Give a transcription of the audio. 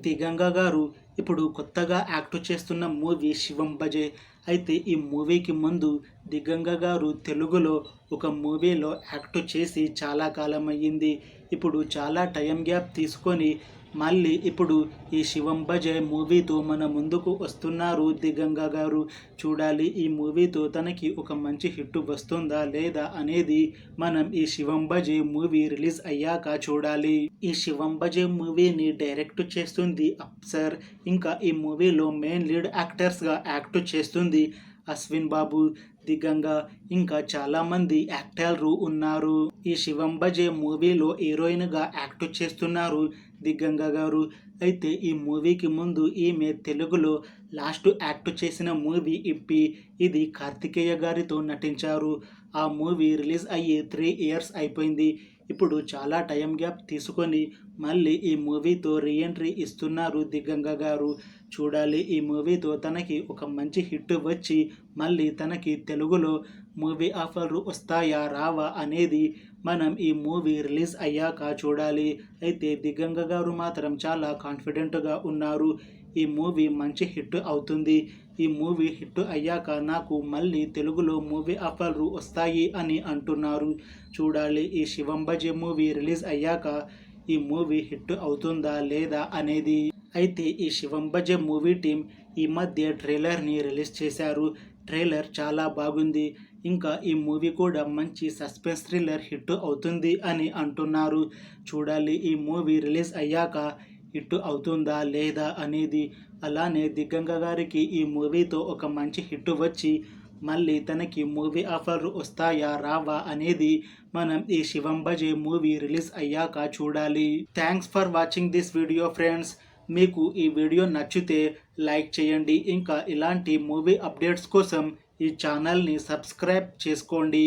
దిగంగా గారు ఇప్పుడు కొత్తగా యాక్ట్ చేస్తున్న మూవీ శివం బజే. అయితే ఈ మూవీకి ముందు దిగంగా గారు తెలుగులో ఒక మూవీలో యాక్ట్ చేసి చాలా కాలం అయ్యింది. ఇప్పుడు చాలా టైం గ్యాప్ తీసుకొని మళ్ళీ ఇప్పుడు ఈ శివం బజే మూవీతో మన ముందుకు వస్తున్నారు దిగంగా గారు. చూడాలి ఈ మూవీతో తనకి ఒక మంచి హిట్ వస్తుందా లేదా అనేది మనం ఈ శివం బజే మూవీ రిలీజ్ అయ్యాక చూడాలి. ఈ శివం బజే మూవీని డైరెక్ట్ చేస్తుంది అప్సర్. ఇంకా ఈ మూవీలో మెయిన్ లీడ్ యాక్టర్స్గా యాక్ట్ చేస్తుంది అశ్విన్ బాబు, దిగంగా, ఇంకా చాలా మంది యాక్టర్లు ఉన్నారు. ఈ శివం బజే మూవీలో హీరోయిన్గా యాక్ట్ చేస్తున్నారు దిగంగా గారు. అయితే ఈ మూవీకి ముందు ఈమె తెలుగులో లాస్ట్ యాక్ట్ చేసిన మూవీ ఇప్పి. ఇది కార్తికేయ గారితో నటించారు. ఆ మూవీ రిలీజ్ అయ్యి 3 ఇయర్స్ అయిపోయింది. ఇప్పుడు చాలా టైం గ్యాప్ తీసుకొని మళ్ళీ ఈ మూవీతో రీఎంట్రీ ఇస్తున్నారు దిగంగా గారు. చూడాలి ఈ మూవీతో తనకి ఒక మంచి హిట్ వచ్చి మళ్ళీ తనకి తెలుగులో మూవీ ఆఫర్లు వస్తాయా రావా అనేది మనం ఈ మూవీ రిలీజ్ అయ్యాక చూడాలి. అయితే దిగంగా గారు మాత్రం చాలా కాన్ఫిడెంట్గా ఉన్నారు. ఈ మూవీ మంచి హిట్ అవుతుంది. ఈ మూవీ హిట్ అయ్యాక నాకు మళ్ళీ తెలుగులో మూవీ ఆఫర్లు వస్తాయి అని అంటున్నారు. చూడాలి ఈ శివం బజే మూవీ రిలీజ్ అయ్యాక ఈ మూవీ హిట్ అవుతుందా లేదా అనేది. అయితే ఈ శివం బజే మూవీ టీం ఈ మధ్య ట్రైలర్ని రిలీజ్ చేశారు. ట్రైలర్ చాలా బాగుంది. ఇంకా ఈ మూవీ కూడా మంచి సస్పెన్స్ థ్రిల్లర్ హిట్ అవుతుంది అని అంటున్నారు. చూడాలి ఈ మూవీ రిలీజ్ అయ్యాక హిట్ అవుతుందా లేదా అనేది. అలానే దిగంగా గారికి ఈ మూవీతో ఒక మంచి హిట్ వచ్చి మళ్ళీ తనకి మూవీ ఆఫర్లు వస్తాయా రావా అనేది మనం ఈ శివం బజే మూవీ రిలీజ్ అయ్యాక చూడాలి. Thanks for watching this video friends. మీకు ఈ వీడియో నచ్చితే లైక్ చేయండి. ఇంకా ఇలాంటి మూవీ అప్డేట్స్ కోసం ఈ ఛానల్ని సబ్స్క్రైబ్ చేసుకోండి.